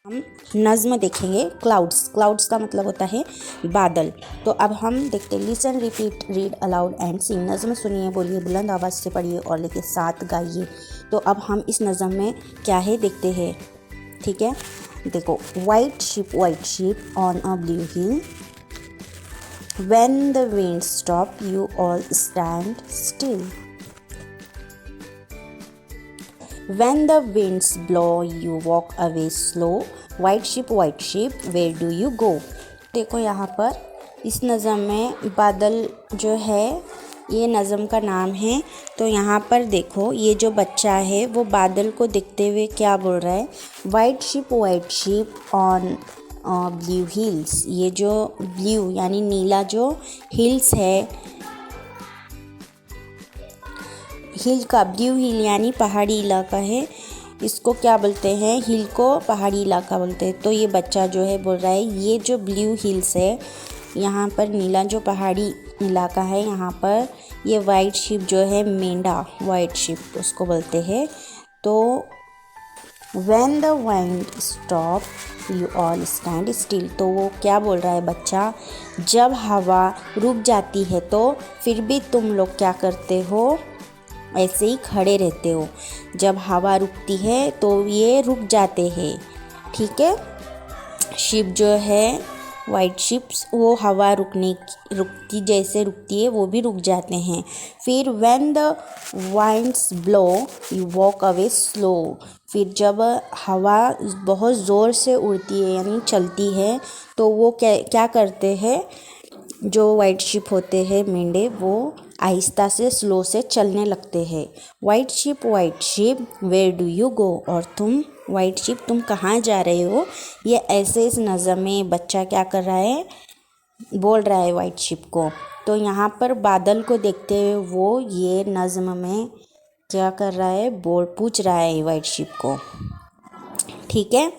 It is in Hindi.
हम नज़्म देखेंगे। क्लाउड्स का मतलब होता है बादल। तो अब हम देखते हैं। Listen, repeat, read aloud and सिंग। नज़्म सुनिए, बोलिए, बुलंद आवाज़ से पढ़िए और लेके साथ गाइए। तो अब हम इस नज़्म में क्या है देखते हैं। ठीक है, देखो। White ship on a blue hill, when the winds stop you all stand still, when the winds blow you walk away slow, white ship where do you go। देखो यहाँ पर इस नज़म में बादल जो है ये नज़म का नाम है। तो यहाँ पर देखो ये जो बच्चा है वो बादल को देखते हुए क्या बोल रहा है, white ship on blue hills. ये जो ब्लू यानी नीला जो हिल्स है, हिल का ब्लू हिल यानी पहाड़ी इलाका है, इसको क्या बोलते हैं, हिल को पहाड़ी इलाका बोलते हैं। तो ये बच्चा जो है बोल रहा है ये जो ब्लू हिल्स है, यहाँ पर नीला जो पहाड़ी इलाका है, यहाँ पर ये वाइट शिप जो है, मेंढा वाइट शिप उसको बोलते हैं। तो when the wind stop you all stand still। तो वो क्या बोल रहा है बच्चा, जब हवा रुक जाती है तो फिर भी तुम लोग क्या करते हो, ऐसे ही खड़े रहते हो। जब हवा रुकती है तो ये रुक जाते हैं। ठीक है, शिप जो है वाइट शिप्स वो हवा रुकती जैसे रुकती है वो भी रुक जाते हैं। फिर when the winds blow you walk away slow। फिर जब हवा बहुत ज़ोर से उड़ती है यानी चलती है तो वो क्या करते हैं, जो वाइट शिप होते हैं मेंढे, वो आहिस्ता से स्लो से चलने लगते हैं। White ship where do you go. और तुम वाइट शिप तुम कहाँ जा रहे हो। ये ऐसे इस नज़म में बच्चा क्या कर रहा है, बोल रहा है वाइट शिप को। तो यहाँ पर बादल को देखते हुए वो ये नज़म में क्या कर रहा है, पूछ रहा है वाइट शिप को। ठीक है,